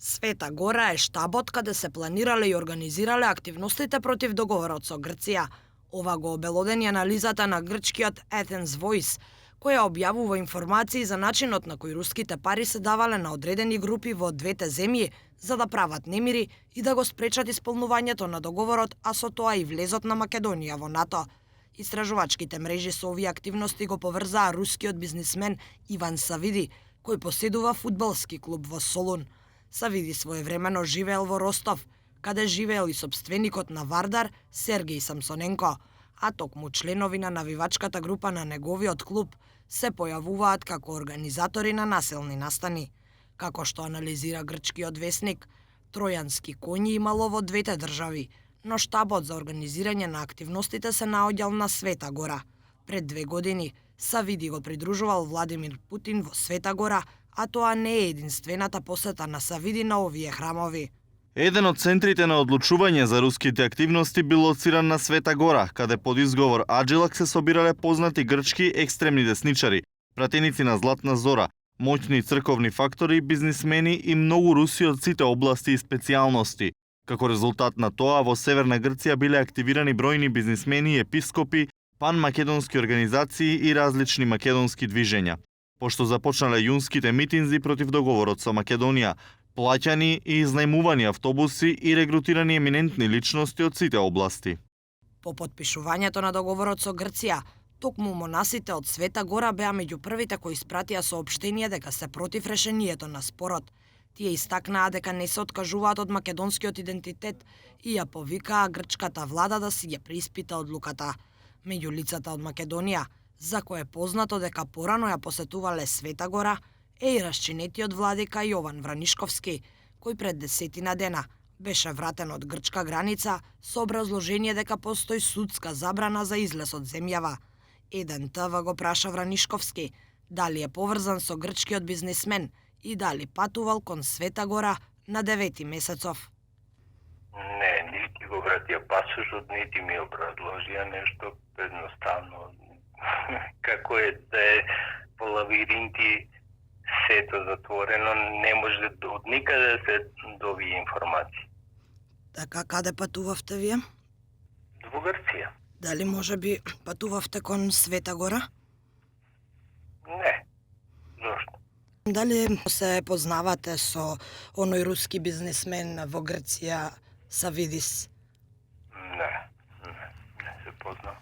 Света Гора е штабот каде се планирале и организирале активностите против договорот со Грција. Ова го обелодени анализата на грчкиот Athens Voice, која објавува информации за начинот на кој руските пари се давале на одредени групи во двете земји за да прават немири и да го спречат исполнувањето на договорот, а со тоа и влезот на Македонија во НАТО. Истражувачките мрежи со овие активности го поврзаа рускиот бизнисмен Иван Савиди, кој поседува фудбалски клуб во Солун. Савиди своевремено живеел во Ростов, каде живеел и собственикот на Вардар Сергеј Самсоненко, а токму членови на навивачката група на неговиот клуб се појавуваат како организатори на насилни настани. Како што анализира грчкиот весник, тројански коњи имало во двете држави, но штабот за организирање на активностите се наоѓал на Света Гора. Пред 2 години Савиди го придружувал Владимир Путин во Света Гора, а тоа не е единствената посета на Савиди на овие храмови. Еден од центрите на одлучување за руските активности бил лоциран на Света Гора, каде под изговор Аджилак се собирале познати грчки екстремни десничари, пратеници на Златна Зора, моќни црковни фактори, бизнисмени и многу руси од сите области и специјалности. Како резултат на тоа, во Северна Грција биле активирани бројни бизнисмени, епископи, панмакедонски организации и различни македонски движења. Пошто започнале јунските митинзи против договорот со Македонија, плаќани и изнајмувани автобуси и регрутирани еминентни личности од сите области. По подпишувањето на договорот со Грција, токму монасите од Света Гора беа меѓу првите кои испратија соопштение дека се против решението на спорот. Тие истакнаа дека не се откажуваат од македонскиот идентитет и ја повикаа грчката влада да си ја преиспита одлуката. Меѓу лицата од Македонија, за кој е познато дека порано ја посетувале Света Гора, е и расчинетиот владика Јован Вранишковски, кој пред 10 дена беше вратен од грчка граница со образложение дека постои судска забрана за излез од земјава. Еден ТВ го праша Вранишковски дали е поврзан со грчкиот бизнисмен и дали патувал кон Света Гора на 9 месецов. Не, нити го вратија пасошот, нити ми образложија нешто едноставно. Како е да е по лавиринти сето затворено, не може од никаде да се добие информации. Така, каде патувавте вие? Во Грција. Дали може би патувавте кон Света Гора? Не. Зошто? Дали се познавате со оној руски бизнисмен во Грција Савидис? Не се познам.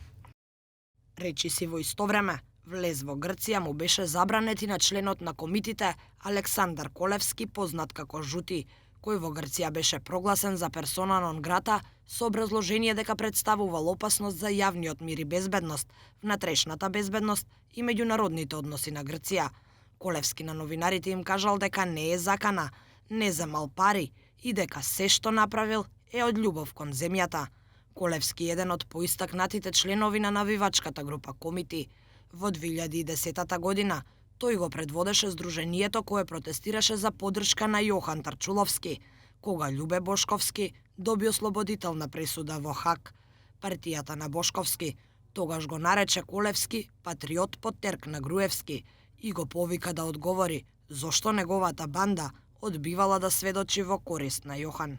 Речи си во исто време, влез во Грција му беше забранет и на членот на комитите Александар Колевски, познат како Жути, кој во Грција беше прогласен за персона нон грата со образложение дека представувал опасност за јавниот мир и безбедност, внатрешната безбедност и меѓународните односи на Грција. Колевски на новинарите им кажал дека не е закана, не земал пари и дека се што направил е од љубов кон земјата. Колевски е еден од поистакнатите членови на навивачката група Комити. Во 2010 година тој го предводеше здруженијето кое протестираше за поддршка на Јохан Тарчуловски, кога Љубе Бошковски доби ослободителна пресуда во Хаг. Партијата на Бошковски тогаш го нарече Колевски патриот под терк на Груевски и го повика да одговори зошто неговата банда одбивала да сведочи во корист на Јохан.